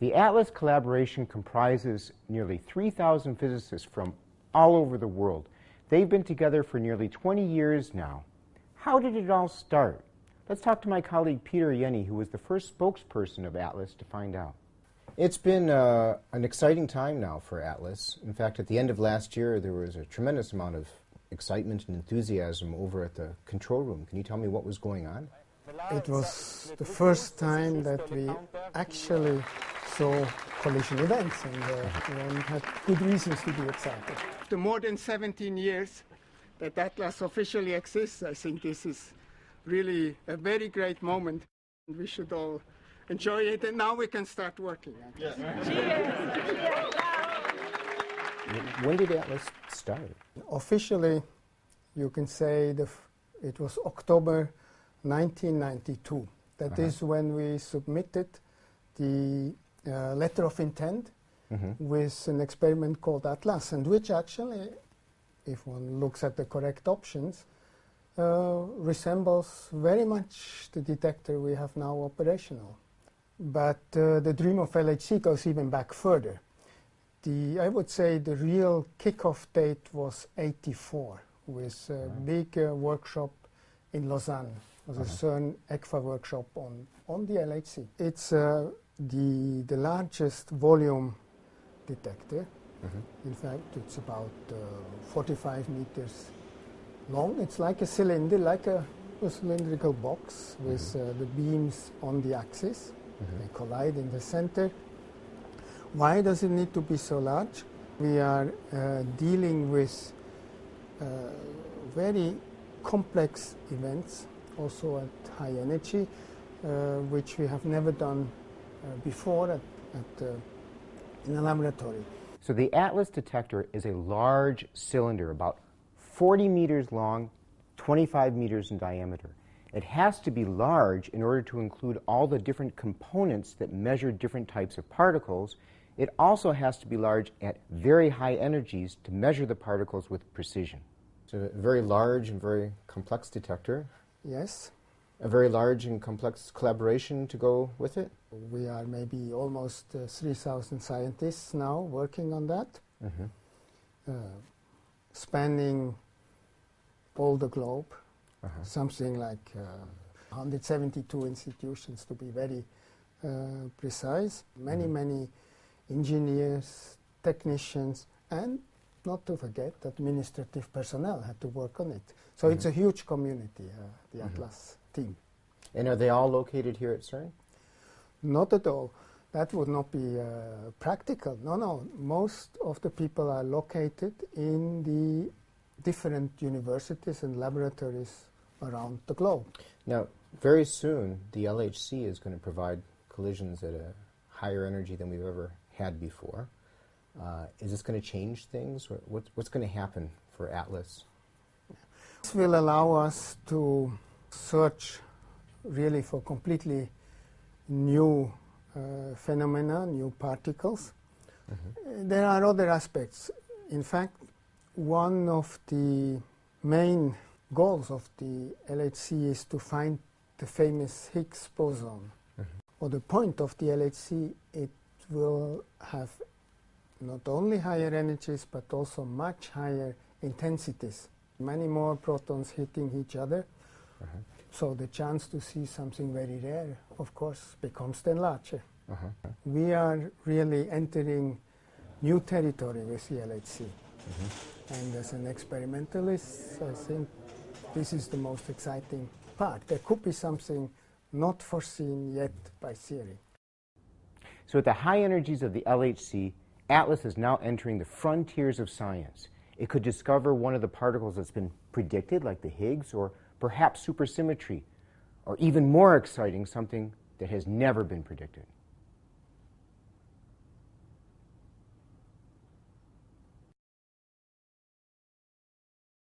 The ATLAS collaboration comprises nearly 3,000 physicists from all over the world. They've been together for nearly 20 years now. How did it all start? Let's talk to my colleague Peter Jenni, who was the first spokesperson of ATLAS, to find out. It's been an exciting time now for ATLAS. In fact, at the end of last year, there was a tremendous amount of excitement and enthusiasm over at the control room. Can you tell me what was going on? It was the first time that we actually saw collision events, and one had good reasons to be excited. After more than 17 years that ATLAS officially exists, I think this is really a very great moment. We should all enjoy it, and now we can start working. Yes. When did ATLAS start? Officially, you can say it was October 1992. That is when we submitted the letter of intent with an experiment called ATLAS, and which actually, if one looks at the correct options, resembles very much the detector we have now operational. But the dream of LHC goes even back further. I would say the real kickoff date was '84, with a big workshop in Lausanne. It was a CERN ECFA workshop on the LHC. It's the largest volume detector. In fact, it's about 45 meters long. It's like a cylinder, like a cylindrical box with the beams on the axis. They collide in the center. Why does it need to be so large? We are dealing with very complex events, also at high energy, which we have never done before in a laboratory. So the ATLAS detector is a large cylinder, about 40 meters long, 25 meters in diameter. It has to be large in order to include all the different components that measure different types of particles. It also has to be large at very high energies to measure the particles with precision. So a very large and very complex detector. Yes. A very large and complex collaboration to go with it? We are maybe almost 3,000 scientists now working on that, spanning all the globe, something like 172 institutions to be very precise, many engineers, technicians, and not to forget administrative personnel had to work on it. So it's a huge community, the ATLAS team. And are they all located here at CERN? Not at all. That would not be practical. No. Most of the people are located in the different universities and laboratories around the globe. Now, very soon, the LHC is going to provide collisions at a higher energy than we've ever had before. Is this going to change things? What's going to happen for ATLAS? This will allow us to search really for completely new phenomena, new particles. There are other aspects. In fact, one of the main goals of the LHC is to find the famous Higgs boson. Or the point of the LHC, it will have not only higher energies but also much higher intensities. Many more protons hitting each other. So the chance to see something very rare, of course, becomes then larger. We are really entering new territory with the LHC. And as an experimentalist, I think this is the most exciting part. There could be something not foreseen yet by theory. So at the high energies of the LHC, ATLAS is now entering the frontiers of science. It could discover one of the particles that's been predicted, like the Higgs, or perhaps supersymmetry, or even more exciting, something that has never been predicted.